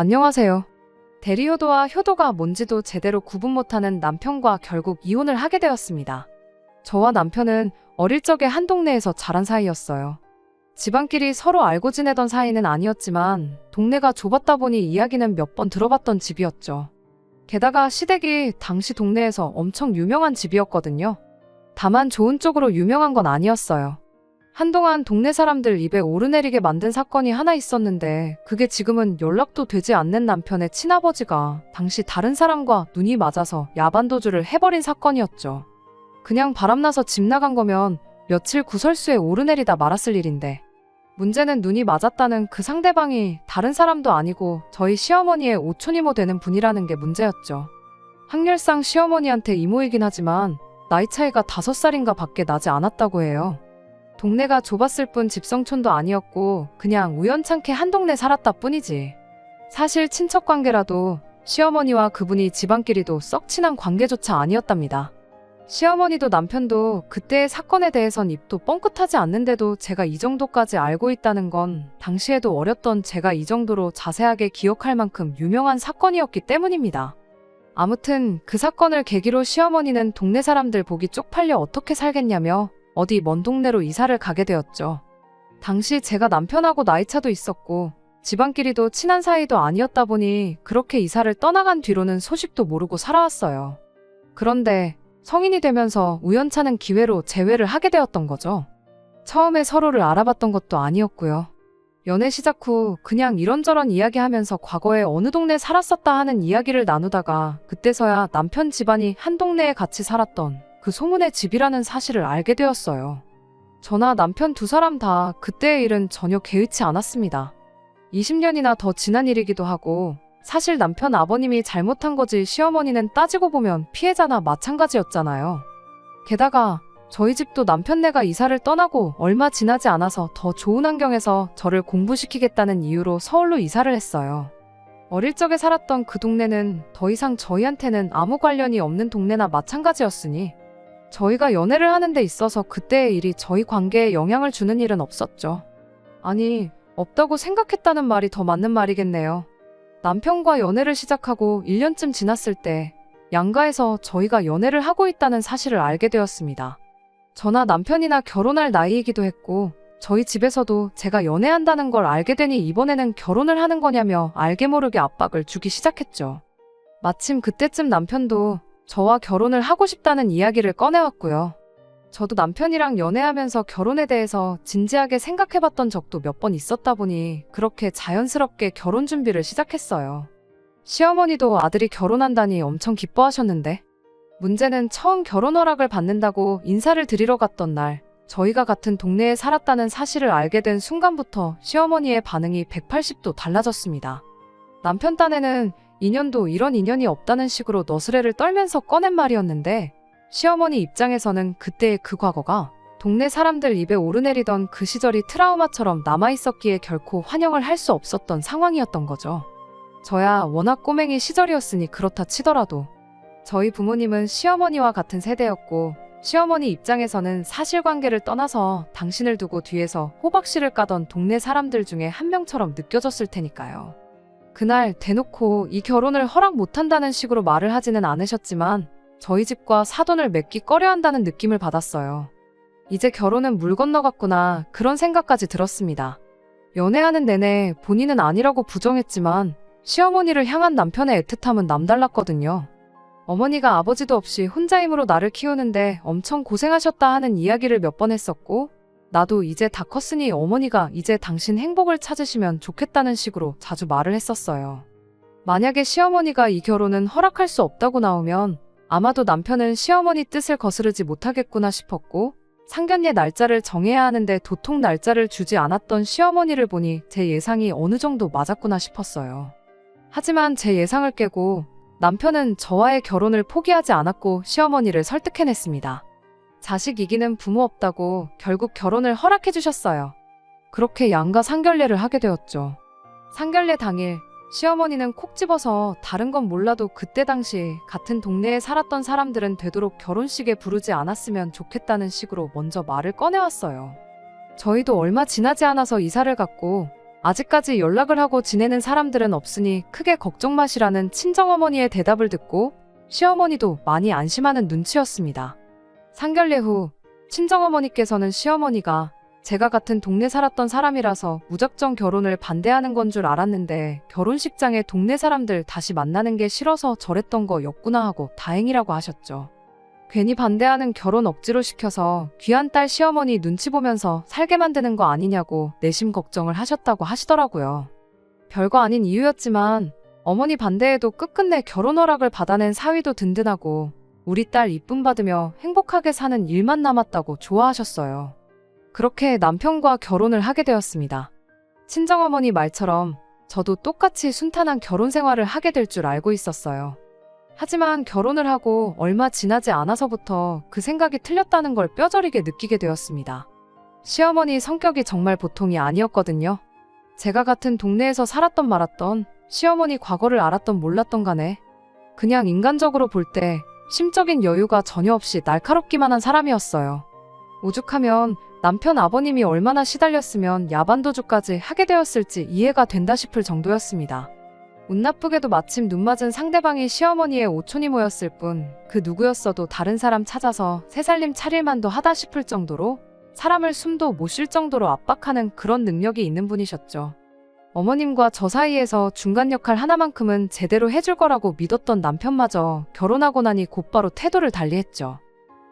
안녕하세요. 대리효도와 효도가 뭔지도 제대로 구분 못하는 남편과 결국 이혼을 하게 되었습니다. 저와 남편은 어릴 적에 한 동네에서 자란 사이였어요. 집안끼리 서로 알고 지내던 사이는 아니었지만 동네가 좁았다 보니 이야기는 몇 번 들어봤던 집이었죠. 게다가 시댁이 당시 동네에서 엄청 유명한 집이었거든요. 다만 좋은 쪽으로 유명한 건 아니었어요. 한동안 동네 사람들 입에 오르내리게 만든 사건이 하나 있었는데 그게 지금은 연락도 되지 않는 남편의 친아버지가 당시 다른 사람과 눈이 맞아서 야반도주를 해버린 사건이었죠. 그냥 바람나서 집 나간 거면 며칠 구설수에 오르내리다 말았을 일인데 문제는 눈이 맞았다는 그 상대방이 다른 사람도 아니고 저희 시어머니의 오촌이모 되는 분이라는 게 문제였죠. 학렬상 시어머니한테 이모이긴 하지만 나이 차이가 5살인가 밖에 나지 않았다고 해요. 동네가 좁았을 뿐 집성촌도 아니었고 그냥 우연찮게 한 동네 살았다 뿐이지. 사실 친척관계라도 시어머니와 그분이 집안끼리도 썩 친한 관계조차 아니었답니다. 시어머니도 남편도 그때의 사건에 대해선 입도 뻥끗하지 않는데도 제가 이 정도까지 알고 있다는 건 당시에도 어렸던 제가 이 정도로 자세하게 기억할 만큼 유명한 사건이었기 때문입니다. 아무튼 그 사건을 계기로 시어머니는 동네 사람들 보기 쪽팔려 어떻게 살겠냐며 어디 먼 동네로 이사를 가게 되었죠. 당시 제가 남편하고 나이차도 있었고 집안끼리도 친한 사이도 아니었다 보니 그렇게 이사를 떠나간 뒤로는 소식도 모르고 살아왔어요. 그런데 성인이 되면서 우연찮은 기회로 재회를 하게 되었던 거죠. 처음에 서로를 알아봤던 것도 아니었고요. 연애 시작 후 그냥 이런저런 이야기하면서 과거에 어느 동네 살았었다 하는 이야기를 나누다가 그때서야 남편 집안이 한 동네에 같이 살았던 그 소문의 집이라는 사실을 알게 되었어요. 저나 남편 두 사람 다 그때의 일은 전혀 개의치 않았습니다. 20년이나 더 지난 일이기도 하고 사실 남편 아버님이 잘못한 거지 시어머니는 따지고 보면 피해자나 마찬가지였잖아요. 게다가 저희 집도 남편네가 이사를 떠나고 얼마 지나지 않아서 더 좋은 환경에서 저를 공부시키겠다는 이유로 서울로 이사를 했어요. 어릴 적에 살았던 그 동네는 더 이상 저희한테는 아무 관련이 없는 동네나 마찬가지였으니 저희가 연애를 하는 데 있어서 그때의 일이 저희 관계에 영향을 주는 일은 없었죠. 아니, 없다고 생각했다는 말이 더 맞는 말이겠네요. 남편과 연애를 시작하고 1년쯤 지났을 때 양가에서 저희가 연애를 하고 있다는 사실을 알게 되었습니다. 저나 남편이나 결혼할 나이이기도 했고 저희 집에서도 제가 연애한다는 걸 알게 되니 이번에는 결혼을 하는 거냐며 알게 모르게 압박을 주기 시작했죠. 마침 그때쯤 남편도 저와 결혼을 하고 싶다는 이야기를 꺼내왔고요. 저도 남편이랑 연애하면서 결혼에 대해서 진지하게 생각해봤던 적도 몇 번 있었다 보니 그렇게 자연스럽게 결혼 준비를 시작했어요. 시어머니도 아들이 결혼한다니 엄청 기뻐하셨는데 문제는 처음 결혼 허락을 받는다고 인사를 드리러 갔던 날 저희가 같은 동네에 살았다는 사실을 알게 된 순간부터 시어머니의 반응이 180도 달라졌습니다. 남편 딴에는 인연도 이런 인연이 없다는 식으로 너스레를 떨면서 꺼낸 말이었는데 시어머니 입장에서는 그때의 그 과거가 동네 사람들 입에 오르내리던 그 시절이 트라우마처럼 남아있었기에 결코 환영을 할 수 없었던 상황이었던 거죠. 저야 워낙 꼬맹이 시절이었으니 그렇다 치더라도 저희 부모님은 시어머니와 같은 세대였고 시어머니 입장에서는 사실관계를 떠나서 당신을 두고 뒤에서 호박씨를 까던 동네 사람들 중에 한 명처럼 느껴졌을 테니까요. 그날 대놓고 이 결혼을 허락 못한다는 식으로 말을 하지는 않으셨지만 저희 집과 사돈을 맺기 꺼려한다는 느낌을 받았어요. 이제 결혼은 물 건너갔구나 그런 생각까지 들었습니다. 연애하는 내내 본인은 아니라고 부정했지만 시어머니를 향한 남편의 애틋함은 남달랐거든요. 어머니가 아버지도 없이 혼자 힘으로 나를 키우는데 엄청 고생하셨다 하는 이야기를 몇 번 했었고 나도 이제 다 컸으니 어머니가 이제 당신 행복을 찾으시면 좋겠다는 식으로 자주 말을 했었어요. 만약에 시어머니가 이 결혼은 허락할 수 없다고 나오면 아마도 남편은 시어머니 뜻을 거스르지 못하겠구나 싶었고 상견례 날짜를 정해야 하는데 도통 날짜를 주지 않았던 시어머니를 보니 제 예상이 어느 정도 맞았구나 싶었어요. 하지만 제 예상을 깨고 남편은 저와의 결혼을 포기하지 않았고 시어머니를 설득해냈습니다. 자식 이기는 부모 없다고 결국 결혼을 허락해 주셨어요. 그렇게 양가 상견례를 하게 되었죠. 상견례 당일 시어머니는 콕 집어서 다른 건 몰라도 그때 당시 같은 동네에 살았던 사람들은 되도록 결혼식에 부르지 않았으면 좋겠다는 식으로 먼저 말을 꺼내왔어요. 저희도 얼마 지나지 않아서 이사를 갔고 아직까지 연락을 하고 지내는 사람들은 없으니 크게 걱정 마시라는 친정어머니의 대답을 듣고 시어머니도 많이 안심하는 눈치였습니다. 상견례 후 친정어머니께서는 시어머니가 제가 같은 동네 살았던 사람이라서 무작정 결혼을 반대하는 건 줄 알았는데 결혼식장에 동네 사람들 다시 만나는 게 싫어서 저랬던 거였구나 하고 다행이라고 하셨죠. 괜히 반대하는 결혼 억지로 시켜서 귀한 딸 시어머니 눈치 보면서 살게 만드는 거 아니냐고 내심 걱정을 하셨다고 하시더라고요. 별거 아닌 이유였지만 어머니 반대에도 끝끝내 결혼 허락을 받아낸 사위도 든든하고 우리 딸 이쁨 받으며 행복하게 사는 일만 남았다고 좋아하셨어요. 그렇게 남편과 결혼을 하게 되었습니다. 친정어머니 말처럼 저도 똑같이 순탄한 결혼 생활을 하게 될 줄 알고 있었어요. 하지만 결혼을 하고 얼마 지나지 않아서부터 그 생각이 틀렸다는 걸 뼈저리게 느끼게 되었습니다. 시어머니 성격이 정말 보통이 아니었거든요. 제가 같은 동네에서 살았던 말았던 시어머니 과거를 알았던 몰랐던 간에 그냥 인간적으로 볼 때 심적인 여유가 전혀 없이 날카롭기만 한 사람이었어요. 오죽하면 남편 아버님이 얼마나 시달렸으면 야반도주까지 하게 되었을지 이해가 된다 싶을 정도였습니다. 운 나쁘게도 마침 눈 맞은 상대방이 시어머니의 오촌이 모였을 뿐 그 누구였어도 다른 사람 찾아서 새살림 차릴만도 하다 싶을 정도로 사람을 숨도 못 쉴 정도로 압박하는 그런 능력이 있는 분이셨죠. 어머님과 저 사이에서 중간 역할 하나만큼은 제대로 해줄 거라고 믿었던 남편마저 결혼하고 나니 곧바로 태도를 달리했죠.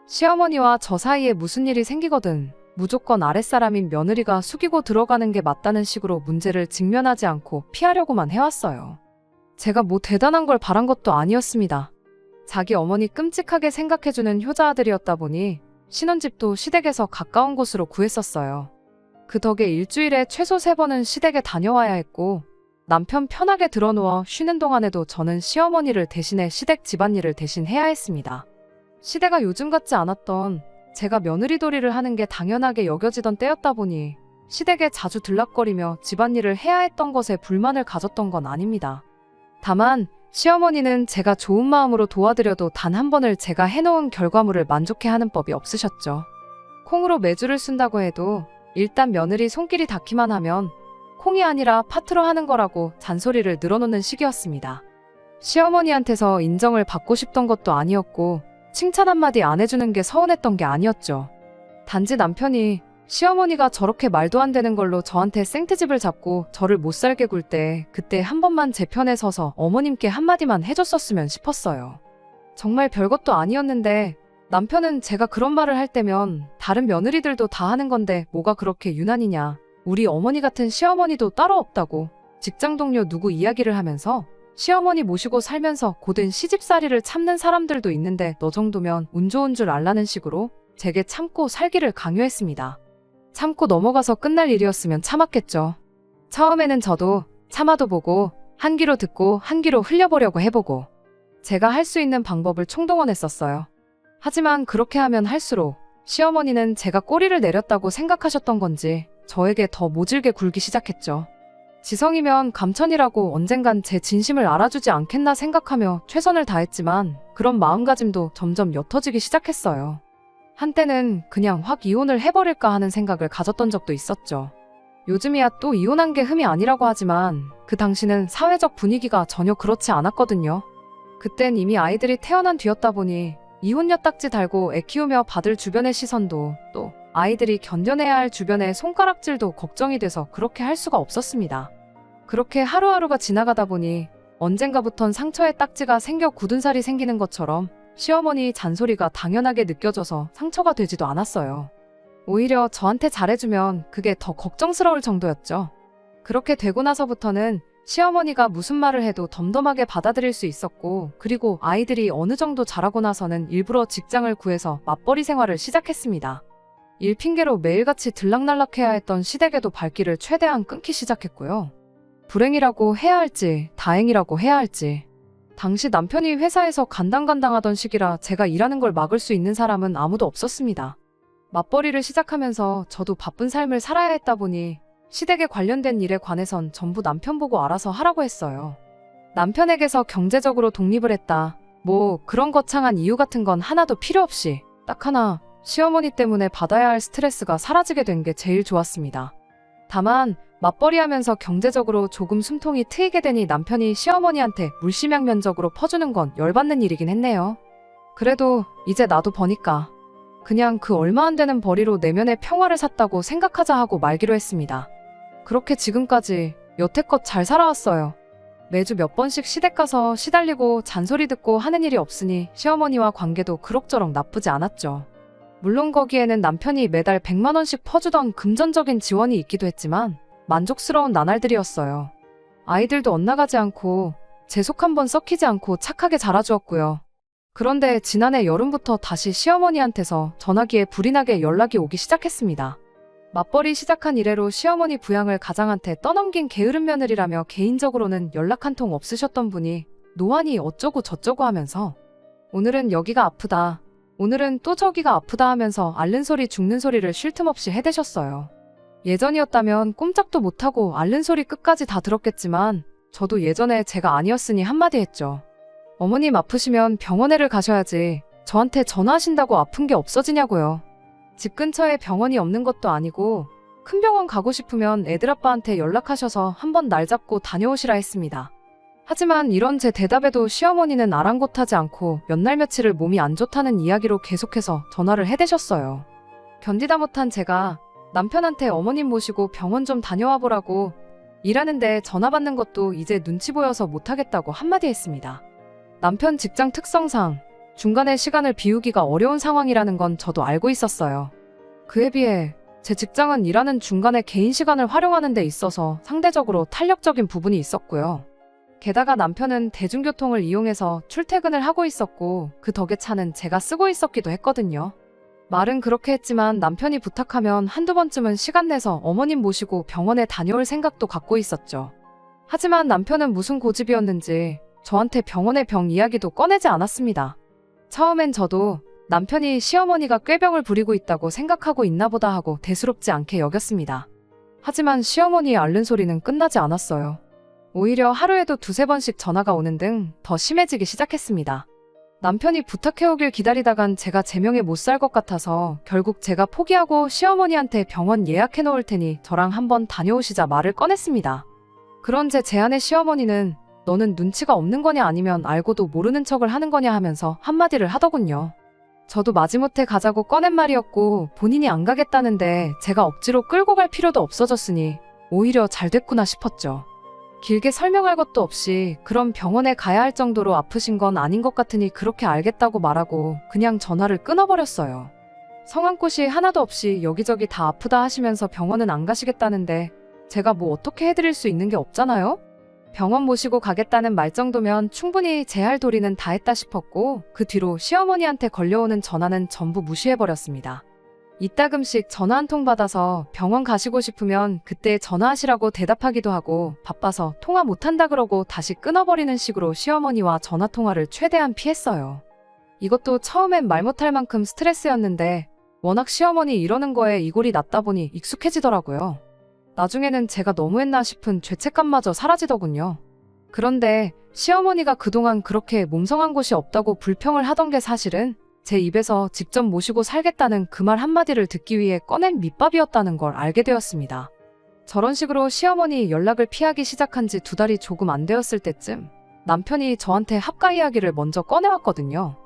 시어머니와 저 사이에 무슨 일이 생기거든 무조건 아랫사람인 며느리가 숙이고 들어가는 게 맞다는 식으로 문제를 직면하지 않고 피하려고만 해왔어요. 제가 뭐 대단한 걸 바란 것도 아니었습니다. 자기 어머니 끔찍하게 생각해주는 효자 아들이었다 보니 신혼집도 시댁에서 가까운 곳으로 구했었어요. 그 덕에 일주일에 최소 3번은 시댁에 다녀와야 했고 남편 편하게 들어누워 쉬는 동안에도 저는 시어머니를 대신해 시댁 집안일을 대신 해야 했습니다. 시대가 요즘 같지 않았던 제가 며느리돌이를 하는 게 당연하게 여겨지던 때였다 보니 시댁에 자주 들락거리며 집안일을 해야 했던 것에 불만을 가졌던 건 아닙니다. 다만 시어머니는 제가 좋은 마음으로 도와드려도 단 한 번을 제가 해놓은 결과물을 만족해하는 법이 없으셨죠. 콩으로 메주를 쓴다고 해도 일단 며느리 손길이 닿기만 하면 콩이 아니라 파트로 하는 거라고 잔소리를 늘어놓는 시기였습니다. 시어머니한테서 인정을 받고 싶던 것도 아니었고 칭찬 한마디 안 해주는 게 서운했던 게 아니었죠. 단지 남편이 시어머니가 저렇게 말도 안 되는 걸로 저한테 생트집을 잡고 저를 못살게 굴 때 그때 한 번만 제 편에 서서 어머님께 한마디만 해줬었으면 싶었어요. 정말 별것도 아니었는데 남편은 제가 그런 말을 할 때면 다른 며느리들도 다 하는 건데 뭐가 그렇게 유난이냐. 우리 어머니 같은 시어머니도 따로 없다고 직장 동료 누구 이야기를 하면서 시어머니 모시고 살면서 고된 시집살이를 참는 사람들도 있는데 너 정도면 운 좋은 줄 알라는 식으로 제게 참고 살기를 강요했습니다. 참고 넘어가서 끝날 일이었으면 참았겠죠. 처음에는 저도 참아도 보고 한 귀로 듣고 한 귀로 흘려보려고 해보고 제가 할 수 있는 방법을 총동원했었어요. 하지만 그렇게 하면 할수록 시어머니는 제가 꼬리를 내렸다고 생각하셨던 건지 저에게 더 모질게 굴기 시작했죠. 지성이면 감천이라고 언젠간 제 진심을 알아주지 않겠나 생각하며 최선을 다했지만 그런 마음가짐도 점점 옅어지기 시작했어요. 한때는 그냥 확 이혼을 해버릴까 하는 생각을 가졌던 적도 있었죠. 요즘이야 또 이혼한 게 흠이 아니라고 하지만 그 당시는 사회적 분위기가 전혀 그렇지 않았거든요. 그땐 이미 아이들이 태어난 뒤였다 보니 이혼녀 딱지 달고 애 키우며 받을 주변의 시선도 또 아이들이 견뎌내야 할 주변의 손가락질도 걱정이 돼서 그렇게 할 수가 없었습니다. 그렇게 하루하루가 지나가다 보니 언젠가부턴 상처에 딱지가 생겨 굳은 살이 생기는 것처럼 시어머니 잔소리가 당연하게 느껴져서 상처가 되지도 않았어요. 오히려 저한테 잘해주면 그게 더 걱정스러울 정도였죠. 그렇게 되고 나서부터는 시어머니가 무슨 말을 해도 덤덤하게 받아들일 수 있었고 그리고 아이들이 어느 정도 자라고 나서는 일부러 직장을 구해서 맞벌이 생활을 시작했습니다. 일 핑계로 매일같이 들락날락해야 했던 시댁에도 발길을 최대한 끊기 시작했고요. 불행이라고 해야 할지 다행이라고 해야 할지 당시 남편이 회사에서 간당간당하던 시기라 제가 일하는 걸 막을 수 있는 사람은 아무도 없었습니다. 맞벌이를 시작하면서 저도 바쁜 삶을 살아야 했다 보니 시댁에 관련된 일에 관해선 전부 남편 보고 알아서 하라고 했어요. 남편에게서 경제적으로 독립을 했다. 뭐 그런 거창한 이유 같은 건 하나도 필요 없이 딱 하나 시어머니 때문에 받아야 할 스트레스가 사라지게 된 게 제일 좋았습니다. 다만 맞벌이하면서 경제적으로 조금 숨통이 트이게 되니 남편이 시어머니한테 물심양면적으로 퍼주는 건 열받는 일이긴 했네요. 그래도 이제 나도 버니까 그냥 그 얼마 안 되는 벌이로 내면의 평화를 샀다고 생각하자 하고 말기로 했습니다. 그렇게 지금까지 여태껏 잘 살아왔어요. 매주 몇 번씩 시댁 가서 시달리고 잔소리 듣고 하는 일이 없으니 시어머니와 관계도 그럭저럭 나쁘지 않았죠. 물론 거기에는 남편이 매달 100만 원씩 퍼주던 금전적인 지원이 있기도 했지만 만족스러운 나날들이었어요. 아이들도 엇나가지 않고 제 속 한번 썩히지 않고 착하게 자라주었고요. 그런데 지난해 여름부터 다시 시어머니한테서 전화기에 불이 나게 연락이 오기 시작했습니다. 맞벌이 시작한 이래로 시어머니 부양을 가장한테 떠넘긴 게으른 며느리라며 개인적으로는 연락 한 통 없으셨던 분이 노안이 어쩌고 저쩌고 하면서 오늘은 여기가 아프다, 오늘은 또 저기가 아프다 하면서 앓는 소리 죽는 소리를 쉴 틈 없이 해대셨어요. 예전이었다면 꼼짝도 못하고 앓는 소리 끝까지 다 들었겠지만 저도 예전에 제가 아니었으니 한마디 했죠. 어머님 아프시면 병원에를 가셔야지 저한테 전화하신다고 아픈 게 없어지냐고요. 집 근처에 병원이 없는 것도 아니고 큰 병원 가고 싶으면 애들 아빠한테 연락하셔서 한번 날 잡고 다녀오시라 했습니다. 하지만 이런 제 대답에도 시어머니는 아랑곳하지 않고 몇 날 며칠을 몸이 안 좋다는 이야기로 계속해서 전화를 해대셨어요. 견디다 못한 제가 남편한테 어머님 모시고 병원 좀 다녀와 보라고 일하는데 전화 받는 것도 이제 눈치 보여서 못하겠다고 한마디 했습니다. 남편 직장 특성상 중간에 시간을 비우기가 어려운 상황이라는 건 저도 알고 있었어요. 그에 비해 제 직장은 일하는 중간에 개인 시간을 활용하는 데 있어서 상대적으로 탄력적인 부분이 있었고요. 게다가 남편은 대중교통을 이용해서 출퇴근을 하고 있었고 그 덕에 차는 제가 쓰고 있었기도 했거든요. 말은 그렇게 했지만 남편이 부탁하면 한두 번쯤은 시간 내서 어머님 모시고 병원에 다녀올 생각도 갖고 있었죠. 하지만 남편은 무슨 고집이었는지 저한테 병원의 병 이야기도 꺼내지 않았습니다. 처음엔 저도 남편이 시어머니가 꾀병을 부리고 있다고 생각하고 있나 보다 하고 대수롭지 않게 여겼습니다. 하지만 시어머니의 앓는 소리는 끝나지 않았어요. 오히려 하루에도 두세 번씩 전화가 오는 등 더 심해지기 시작했습니다. 남편이 부탁해오길 기다리다간 제가 제명에 못 살 것 같아서 결국 제가 포기하고 시어머니한테 병원 예약해 놓을 테니 저랑 한번 다녀오시자 말을 꺼냈습니다. 그런 제 제안에 시어머니는 너는 눈치가 없는 거냐 아니면 알고도 모르는 척을 하는 거냐 하면서 한마디를 하더군요. 저도 마지못해 가자고 꺼낸 말이었고 본인이 안 가겠다는데 제가 억지로 끌고 갈 필요도 없어졌으니 오히려 잘 됐구나 싶었죠. 길게 설명할 것도 없이 그럼 병원에 가야 할 정도로 아프신 건 아닌 것 같으니 그렇게 알겠다고 말하고 그냥 전화를 끊어버렸어요. 성한 곳이 하나도 없이 여기저기 다 아프다 하시면서 병원은 안 가시겠다는데 제가 뭐 어떻게 해드릴 수 있는 게 없잖아요? 병원 모시고 가겠다는 말 정도면 충분히 제 할 도리는 다 했다 싶었고 그 뒤로 시어머니한테 걸려오는 전화는 전부 무시해버렸습니다. 이따금씩 전화 한 통 받아서 병원 가시고 싶으면 그때 전화하시라고 대답하기도 하고 바빠서 통화 못한다 그러고 다시 끊어버리는 식으로 시어머니와 전화통화를 최대한 피했어요. 이것도 처음엔 말 못할 만큼 스트레스였는데 워낙 시어머니 이러는 거에 이골이 났다 보니 익숙해지더라고요. 나중에는 제가 너무했나 싶은 죄책감마저 사라지더군요. 그런데 시어머니가 그동안 그렇게 몸성한 곳이 없다고 불평을 하던 게 사실은 제 입에서 직접 모시고 살겠다는 그 말 한마디를 듣기 위해 꺼낸 밑밥이었다는 걸 알게 되었습니다. 저런 식으로 시어머니 연락을 피하기 시작한 지 2달이 조금 안 되었을 때쯤 남편이 저한테 합가 이야기를 먼저 꺼내왔거든요.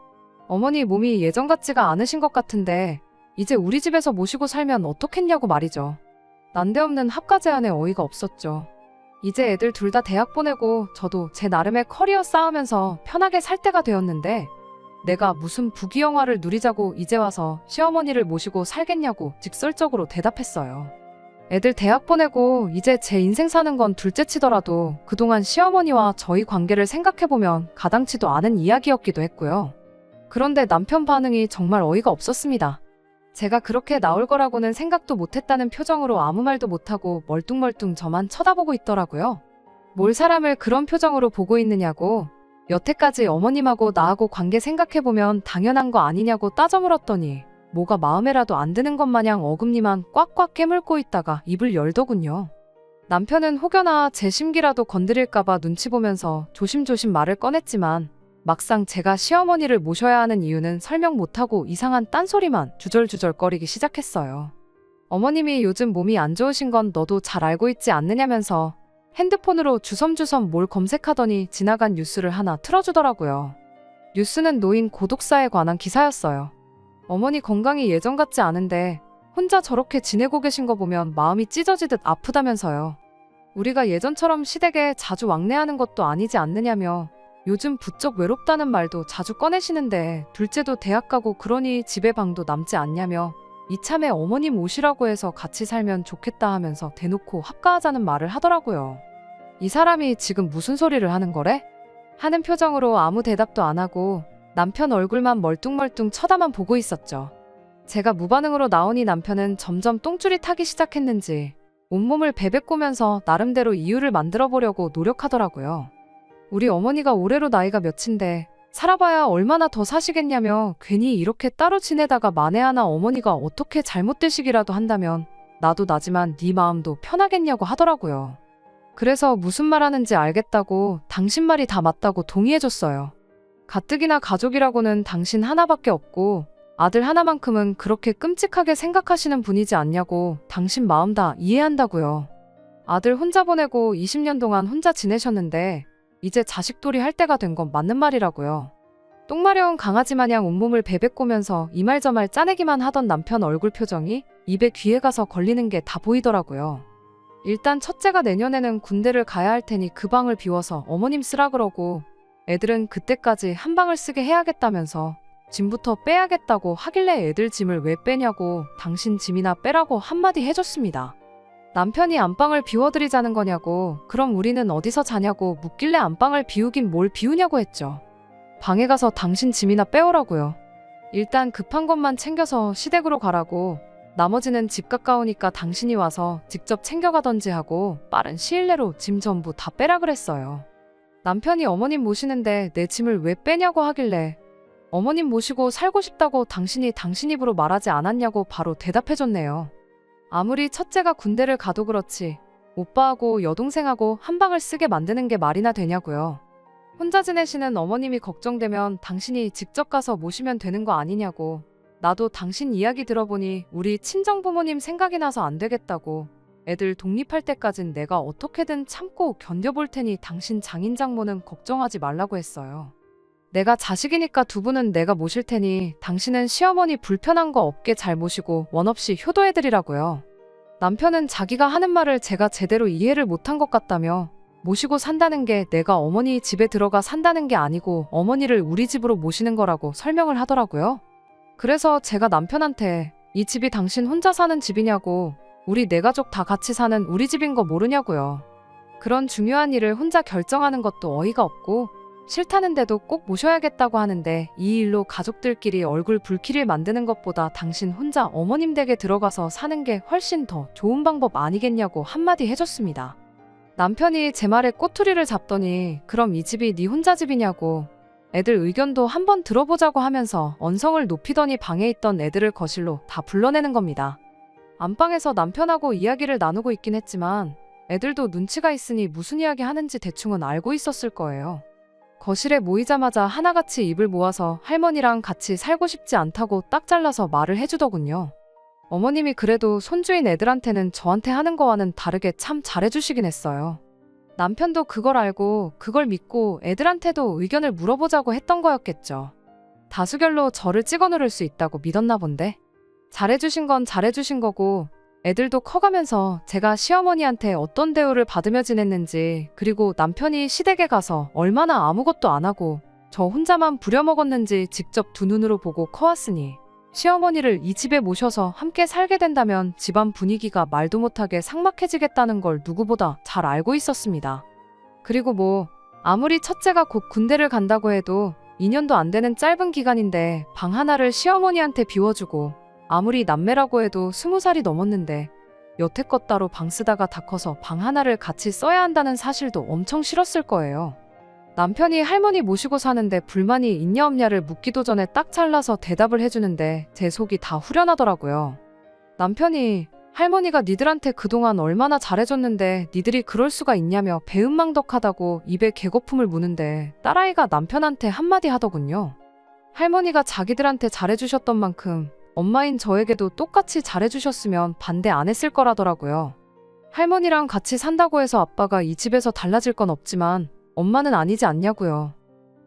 어머니 몸이 예전 같지가 않으신 것 같은데 이제 우리 집에서 모시고 살면 어떻겠냐고 말이죠. 난데없는 합가 제안에 어이가 없었죠. 이제 애들 둘 다 대학 보내고 저도 제 나름의 커리어 쌓으면서 편하게 살 때가 되었는데 내가 무슨 부귀영화를 누리자고 이제 와서 시어머니를 모시고 살겠냐고 직설적으로 대답했어요. 애들 대학 보내고 이제 제 인생 사는 건 둘째치더라도 그동안 시어머니와 저희 관계를 생각해보면 가당치도 않은 이야기였기도 했고요. 그런데 남편 반응이 정말 어이가 없었습니다. 제가 그렇게 나올 거라고는 생각도 못했다는 표정으로 아무 말도 못하고 멀뚱멀뚱 저만 쳐다보고 있더라고요. 뭘 사람을 그런 표정으로 보고 있느냐고 여태까지 어머님하고 나하고 관계 생각해보면 당연한 거 아니냐고 따져 물었더니 뭐가 마음에라도 안 드는 것 마냥 어금니만 꽉꽉 깨물고 있다가 입을 열더군요. 남편은 혹여나 제 심기라도 건드릴까봐 눈치 보면서 조심조심 말을 꺼냈지만 막상 제가 시어머니를 모셔야 하는 이유는 설명 못하고 이상한 딴소리만 주절주절 거리기 시작했어요. 어머님이 요즘 몸이 안 좋으신 건 너도 잘 알고 있지 않느냐면서 핸드폰으로 주섬주섬 뭘 검색하더니 지나간 뉴스를 하나 틀어주더라고요. 뉴스는 노인 고독사에 관한 기사였어요. 어머니 건강이 예전 같지 않은데 혼자 저렇게 지내고 계신 거 보면 마음이 찢어지듯 아프다면서요. 우리가 예전처럼 시댁에 자주 왕래하는 것도 아니지 않느냐며 요즘 부쩍 외롭다는 말도 자주 꺼내시는데 둘째도 대학 가고 그러니 집에 방도 남지 않냐며 이참에 어머님 오시라고 해서 같이 살면 좋겠다 하면서 대놓고 합가하자는 말을 하더라고요. 이 사람이 지금 무슨 소리를 하는 거래? 하는 표정으로 아무 대답도 안 하고 남편 얼굴만 멀뚱멀뚱 쳐다만 보고 있었죠. 제가 무반응으로 나오니 남편은 점점 똥줄이 타기 시작했는지 온몸을 베베꼬면서 나름대로 이유를 만들어 보려고 노력하더라고요. 우리 어머니가 올해로 나이가 몇인데 살아봐야 얼마나 더 사시겠냐며 괜히 이렇게 따로 지내다가 만에 하나 어머니가 어떻게 잘못되시기라도 한다면 나도 나지만 네 마음도 편하겠냐고 하더라고요. 그래서 무슨 말하는지 알겠다고 당신 말이 다 맞다고 동의해줬어요. 가뜩이나 가족이라고는 당신 하나밖에 없고 아들 하나만큼은 그렇게 끔찍하게 생각하시는 분이지 않냐고 당신 마음 다 이해한다고요. 아들 혼자 보내고 20년 동안 혼자 지내셨는데 이제 자식돌이 할 때가 된 건 맞는 말이라고요. 똥마려운 강아지 마냥 온몸을 베베꼬면서 이 말 저 말 짜내기만 하던 남편 얼굴 표정이 입에 귀에 가서 걸리는 게 다 보이더라고요. 일단 첫째가 내년에는 군대를 가야 할 테니 그 방을 비워서 어머님 쓰라 그러고 애들은 그때까지 한 방을 쓰게 해야겠다면서 짐부터 빼야겠다고 하길래 애들 짐을 왜 빼냐고 당신 짐이나 빼라고 한마디 해줬습니다. 남편이 안방을 비워드리자는 거냐고 그럼 우리는 어디서 자냐고 묻길래 안방을 비우긴 뭘 비우냐고 했죠. 방에 가서 당신 짐이나 빼오라고요. 일단 급한 것만 챙겨서 시댁으로 가라고 나머지는 집 가까우니까 당신이 와서 직접 챙겨가던지 하고 빠른 시일 내로 짐 전부 다 빼라 그랬어요. 남편이 어머님 모시는데 내 짐을 왜 빼냐고 하길래 어머님 모시고 살고 싶다고 당신이 당신 입으로 말하지 않았냐고 바로 대답해줬네요. 아무리 첫째가 군대를 가도 그렇지 오빠하고 여동생하고 한 방을 쓰게 만드는 게 말이나 되냐고요. 혼자 지내시는 어머님이 걱정되면 당신이 직접 가서 모시면 되는 거 아니냐고. 나도 당신 이야기 들어보니 우리 친정부모님 생각이 나서 안 되겠다고. 애들 독립할 때까진 내가 어떻게든 참고 견뎌볼 테니 당신 장인 장모는 걱정하지 말라고 했어요. 내가 자식이니까 두 분은 내가 모실 테니 당신은 시어머니 불편한 거 없게 잘 모시고 원 없이 효도해드리라고요. 남편은 자기가 하는 말을 제가 제대로 이해를 못한 것 같다며 모시고 산다는 게 내가 어머니 집에 들어가 산다는 게 아니고 어머니를 우리 집으로 모시는 거라고 설명을 하더라고요. 그래서 제가 남편한테 이 집이 당신 혼자 사는 집이냐고 우리 네 가족 다 같이 사는 우리 집인 거 모르냐고요. 그런 중요한 일을 혼자 결정하는 것도 어이가 없고 싫다는데도 꼭 모셔야겠다고 하는데 이 일로 가족들끼리 얼굴 불키를 만드는 것보다 당신 혼자 어머님 댁에 들어가서 사는 게 훨씬 더 좋은 방법 아니겠냐고 한마디 해줬습니다. 남편이 제 말에 꼬투리를 잡더니 그럼 이 집이 네 혼자 집이냐고 애들 의견도 한번 들어보자고 하면서 언성을 높이더니 방에 있던 애들을 거실로 다 불러내는 겁니다. 안방에서 남편하고 이야기를 나누고 있긴 했지만 애들도 눈치가 있으니 무슨 이야기 하는지 대충은 알고 있었을 거예요. 거실에 모이자마자 하나같이 입을 모아서 할머니랑 같이 살고 싶지 않다고 딱 잘라서 말을 해주더군요. 어머님이 그래도 손주인 애들한테는 저한테 하는 거와는 다르게 참 잘해주시긴 했어요. 남편도 그걸 알고 그걸 믿고 애들한테도 의견을 물어보자고 했던 거였겠죠. 다수결로 저를 찍어 누를 수 있다고 믿었나 본데 잘해주신 건 잘해주신 거고 애들도 커가면서 제가 시어머니한테 어떤 대우를 받으며 지냈는지 그리고 남편이 시댁에 가서 얼마나 아무것도 안 하고 저 혼자만 부려먹었는지 직접 두 눈으로 보고 커왔으니 시어머니를 이 집에 모셔서 함께 살게 된다면 집안 분위기가 말도 못하게 삭막해지겠다는 걸 누구보다 잘 알고 있었습니다. 그리고 뭐 아무리 첫째가 곧 군대를 간다고 해도 2년도 안 되는 짧은 기간인데 방 하나를 시어머니한테 비워주고 아무리 남매라고 해도 20살이 넘었는데 여태껏 따로 방 쓰다가 다 커서 방 하나를 같이 써야 한다는 사실도 엄청 싫었을 거예요. 남편이 할머니 모시고 사는데 불만이 있냐 없냐를 묻기도 전에 딱 잘라서 대답을 해주는데 제 속이 다 후련하더라고요. 남편이 할머니가 니들한테 그동안 얼마나 잘해줬는데 니들이 그럴 수가 있냐며 배은망덕하다고 입에 개거품을 무는데 딸아이가 남편한테 한마디 하더군요. 할머니가 자기들한테 잘해주셨던 만큼 엄마인 저에게도 똑같이 잘해주셨으면 반대 안 했을 거라더라고요. 할머니랑 같이 산다고 해서 아빠가 이 집에서 달라질 건 없지만 엄마는 아니지 않냐고요.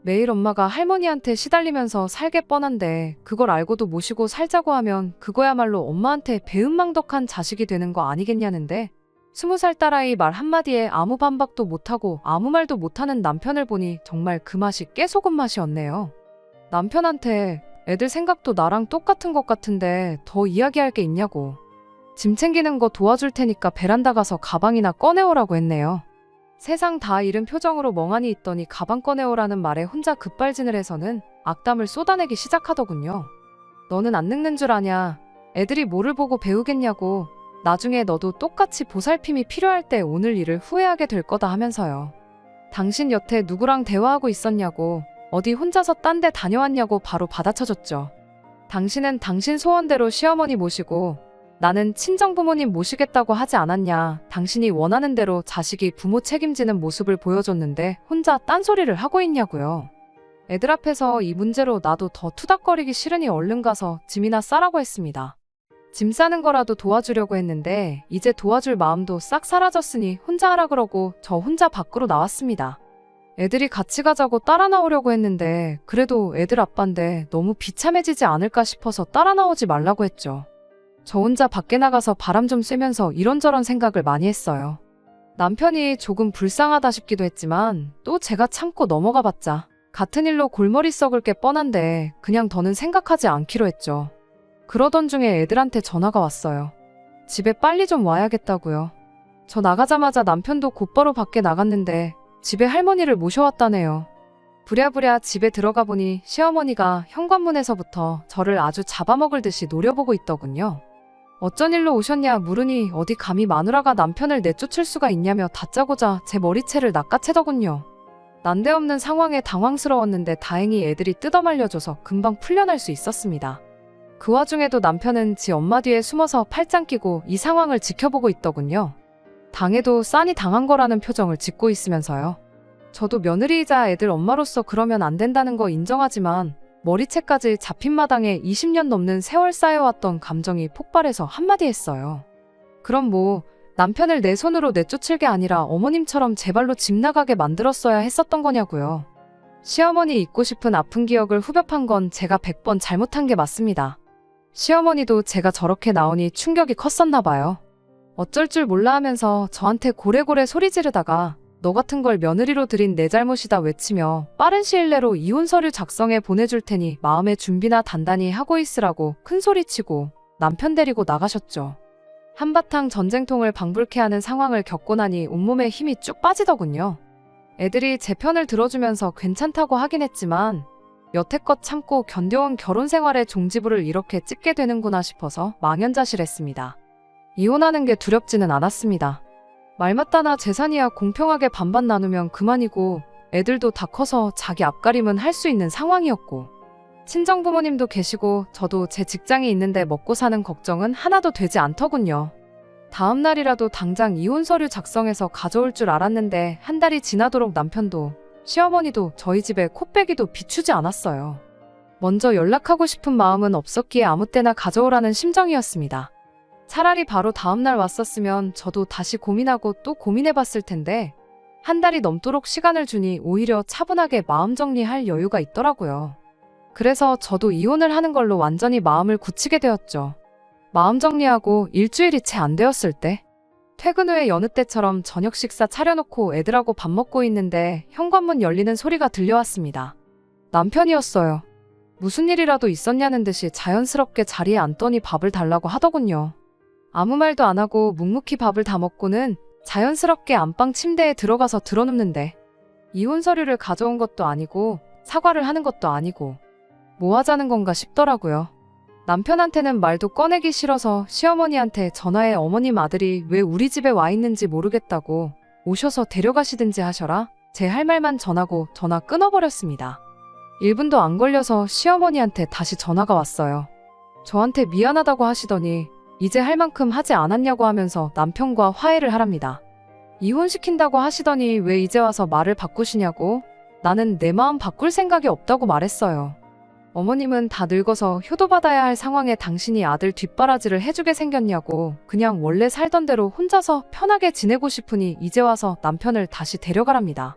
매일 엄마가 할머니한테 시달리면서 살게 뻔한데 그걸 알고도 모시고 살자고 하면 그거야말로 엄마한테 배은망덕한 자식이 되는 거 아니겠냐는데 20살 딸아이 말 한마디에 아무 반박도 못하고 아무 말도 못하는 남편을 보니 정말 그 맛이 깨소금 맛이었네요. 남편한테 애들 생각도 나랑 똑같은 것 같은데 더 이야기할 게 있냐고. 짐 챙기는 거 도와줄 테니까 베란다 가서 가방이나 꺼내오라고 했네요. 세상 다 잃은 표정으로 멍하니 있더니 가방 꺼내오라는 말에 혼자 급발진을 해서는 악담을 쏟아내기 시작하더군요. 너는 안 늙는 줄 아냐. 애들이 뭐를 보고 배우겠냐고. 나중에 너도 똑같이 보살핌이 필요할 때 오늘 일을 후회하게 될 거다 하면서요. 당신 여태 누구랑 대화하고 있었냐고. 어디 혼자서 딴 데 다녀왔냐고 바로 받아쳐줬죠. 당신은 당신 소원대로 시어머니 모시고 나는 친정부모님 모시겠다고 하지 않았냐. 당신이 원하는 대로 자식이 부모 책임지는 모습을 보여줬는데 혼자 딴소리를 하고 있냐고요. 애들 앞에서 이 문제로 나도 더 투닥거리기 싫으니 얼른 가서 짐이나 싸라고 했습니다. 짐 싸는 거라도 도와주려고 했는데 이제 도와줄 마음도 싹 사라졌으니 혼자 하라 그러고 저 혼자 밖으로 나왔습니다. 애들이 같이 가자고 따라 나오려고 했는데 그래도 애들 아빠인데 너무 비참해지지 않을까 싶어서 따라 나오지 말라고 했죠. 저 혼자 밖에 나가서 바람 좀 쐬면서 이런저런 생각을 많이 했어요. 남편이 조금 불쌍하다 싶기도 했지만 또 제가 참고 넘어가 봤자 같은 일로 골머리 썩을 게 뻔한데 그냥 더는 생각하지 않기로 했죠. 그러던 중에 애들한테 전화가 왔어요. 집에 빨리 좀 와야겠다고요. 저 나가자마자 남편도 곧바로 밖에 나갔는데 집에 할머니를 모셔왔다네요. 부랴부랴 집에 들어가 보니 시어머니가 현관문에서부터 저를 아주 잡아먹을 듯이 노려보고 있더군요. 어쩐 일로 오셨냐 물으니 어디 감히 마누라가 남편을 내쫓을 수가 있냐며 다짜고짜 제 머리채를 낚아채더군요. 난데없는 상황에 당황스러웠는데 다행히 애들이 뜯어말려줘서 금방 풀려날 수 있었습니다. 그 와중에도 남편은 지 엄마 뒤에 숨어서 팔짱 끼고 이 상황을 지켜보고 있더군요. 당해도 싼이 당한 거라는 표정을 짓고 있으면서요. 저도 며느리이자 애들 엄마로서 그러면 안 된다는 거 인정하지만 머리채까지 잡힌 마당에 20년 넘는 세월 쌓여왔던 감정이 폭발해서 한마디 했어요. 그럼 뭐 남편을 내 손으로 내쫓을 게 아니라 어머님처럼 제 발로 집 나가게 만들었어야 했었던 거냐고요. 시어머니 잊고 싶은 아픈 기억을 후벼판 건 제가 100번 잘못한 게 맞습니다. 시어머니도 제가 저렇게 나오니 충격이 컸었나 봐요. 어쩔 줄 몰라 하면서 저한테 고래고래 소리 지르다가 너 같은 걸 며느리로 들인 내 잘못이다 외치며 빠른 시일 내로 이혼 서류 작성해 보내줄 테니 마음의 준비나 단단히 하고 있으라고 큰소리치고 남편 데리고 나가셨죠. 한바탕 전쟁통을 방불케 하는 상황을 겪고 나니 온몸에 힘이 쭉 빠지더군요. 애들이 제 편을 들어주면서 괜찮다고 하긴 했지만 여태껏 참고 견뎌온 결혼 생활의 종지부를 이렇게 찍게 되는구나 싶어서 망연자실했습니다. 이혼하는 게 두렵지는 않았습니다. 말 맞다나 재산이야 공평하게 반반 나누면 그만이고 애들도 다 커서 자기 앞가림은 할 수 있는 상황이었고 친정부모님도 계시고 저도 제 직장이 있는데 먹고 사는 걱정은 하나도 되지 않더군요. 다음 날이라도 당장 이혼 서류 작성해서 가져올 줄 알았는데 한 달이 지나도록 남편도 시어머니도 저희 집에 코빼기도 비추지 않았어요. 먼저 연락하고 싶은 마음은 없었기에 아무 때나 가져오라는 심정이었습니다. 차라리 바로 다음날 왔었으면 저도 다시 고민하고 또 고민해봤을 텐데 한 달이 넘도록 시간을 주니 오히려 차분하게 마음 정리할 여유가 있더라고요. 그래서 저도 이혼을 하는 걸로 완전히 마음을 굳히게 되었죠. 마음 정리하고 일주일이 채 안 되었을 때 퇴근 후에 여느 때처럼 저녁 식사 차려놓고 애들하고 밥 먹고 있는데 현관문 열리는 소리가 들려왔습니다. 남편이었어요. 무슨 일이라도 있었냐는 듯이 자연스럽게 자리에 앉더니 밥을 달라고 하더군요. 아무 말도 안 하고 묵묵히 밥을 다 먹고는 자연스럽게 안방 침대에 들어가서 드러눕는데 이혼 서류를 가져온 것도 아니고 사과를 하는 것도 아니고 뭐 하자는 건가 싶더라고요. 남편한테는 말도 꺼내기 싫어서 시어머니한테 전화해 어머님 아들이 왜 우리 집에 와 있는지 모르겠다고 오셔서 데려가시든지 하셔라 제 할 말만 전하고 전화 끊어버렸습니다. 1분도 안 걸려서 시어머니한테 다시 전화가 왔어요. 저한테 미안하다고 하시더니 이제 할 만큼 하지 않았냐고 하면서 남편과 화해를 하랍니다. 이혼시킨다고 하시더니 왜 이제 와서 말을 바꾸시냐고 나는 내 마음 바꿀 생각이 없다고 말했어요. 어머님은 다 늙어서 효도받아야 할 상황에 당신이 아들 뒷바라지를 해주게 생겼냐고 그냥 원래 살던 대로 혼자서 편하게 지내고 싶으니 이제 와서 남편을 다시 데려가랍니다.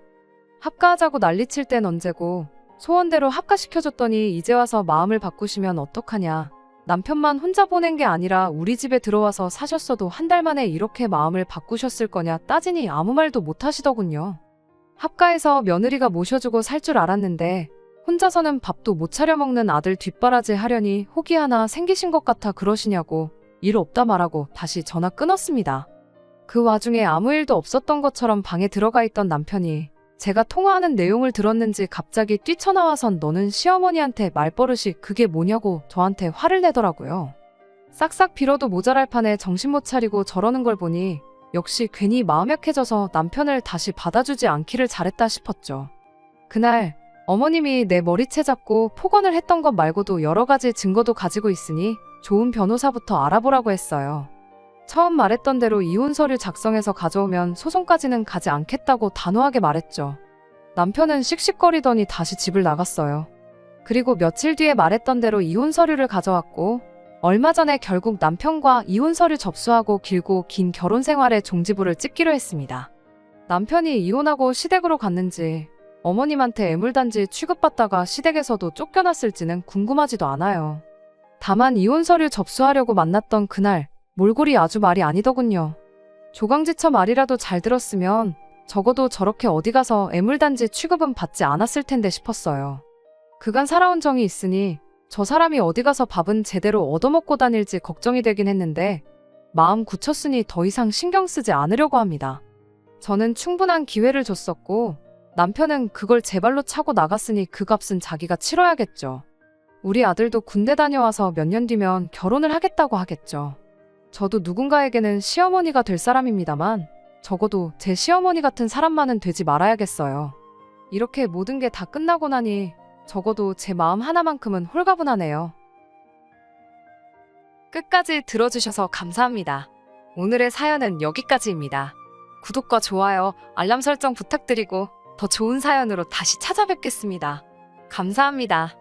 합가하자고 난리칠 땐 언제고 소원대로 합가시켜줬더니 이제 와서 마음을 바꾸시면 어떡하냐. 남편만 혼자 보낸 게 아니라 우리 집에 들어와서 사셨어도 한 달 만에 이렇게 마음을 바꾸셨을 거냐 따지니 아무 말도 못 하시더군요. 합가해서 며느리가 모셔주고 살 줄 알았는데 혼자서는 밥도 못 차려 먹는 아들 뒷바라지 하려니 혹이 하나 생기신 것 같아 그러시냐고 일 없다 말하고 다시 전화 끊었습니다. 그 와중에 아무 일도 없었던 것처럼 방에 들어가 있던 남편이 제가 통화하는 내용을 들었는지 갑자기 뛰쳐나와선 너는 시어머니한테 말버릇이 그게 뭐냐고 저한테 화를 내더라고요. 싹싹 빌어도 모자랄 판에 정신 못 차리고 저러는 걸 보니 역시 괜히 마음 약해져서 남편을 다시 받아주지 않기를 잘했다 싶었죠. 그날 어머님이 내 머리채 잡고 폭언을 했던 것 말고도 여러 가지 증거도 가지고 있으니 좋은 변호사부터 알아보라고 했어요. 처음 말했던 대로 이혼 서류 작성해서 가져오면 소송까지는 가지 않겠다고 단호하게 말했죠. 남편은 씩씩거리더니 다시 집을 나갔어요. 그리고 며칠 뒤에 말했던 대로 이혼 서류를 가져왔고 얼마 전에 결국 남편과 이혼 서류 접수하고 길고 긴 결혼 생활의 종지부를 찍기로 했습니다. 남편이 이혼하고 시댁으로 갔는지 어머님한테 애물단지 취급받다가 시댁에서도 쫓겨났을지는 궁금하지도 않아요. 다만 이혼 서류 접수하려고 만났던 그날 몰골이 아주 말이 아니더군요. 조강지처 말이라도 잘 들었으면 적어도 저렇게 어디 가서 애물단지 취급은 받지 않았을 텐데 싶었어요. 그간 살아온 정이 있으니 저 사람이 어디 가서 밥은 제대로 얻어먹고 다닐지 걱정이 되긴 했는데 마음 굳혔으니 더 이상 신경 쓰지 않으려고 합니다. 저는 충분한 기회를 줬었고 남편은 그걸 제 발로 차고 나갔으니 그 값은 자기가 치러야겠죠. 우리 아들도 군대 다녀와서 몇 년 뒤면 결혼을 하겠다고 하겠죠. 저도 누군가에게는 시어머니가 될 사람입니다만 적어도 제 시어머니 같은 사람만은 되지 말아야겠어요. 이렇게 모든 게 다 끝나고 나니 적어도 제 마음 하나만큼은 홀가분하네요. 끝까지 들어주셔서 감사합니다. 오늘의 사연은 여기까지입니다. 구독과 좋아요, 알람 설정 부탁드리고 더 좋은 사연으로 다시 찾아뵙겠습니다. 감사합니다.